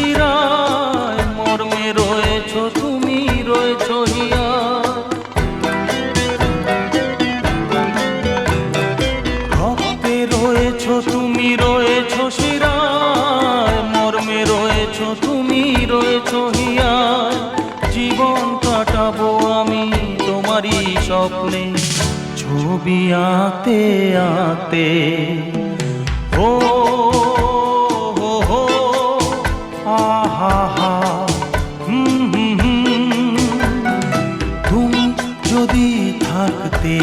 শিরায়, মর্মে রয়েছ তুমি, রয়েছ হিয়া। রক্তে রয়েছ তুমি, রয়েছ শিরায়, মর্মে রয়েছ তুমি, রয়েছ হিয়া। জীবন কাটাবো আমি তোমারই স্বপ্নে, ছবি আঁকতে আঁকতে। ও হো হো, আহা হা, তুমি যদি থাকতে।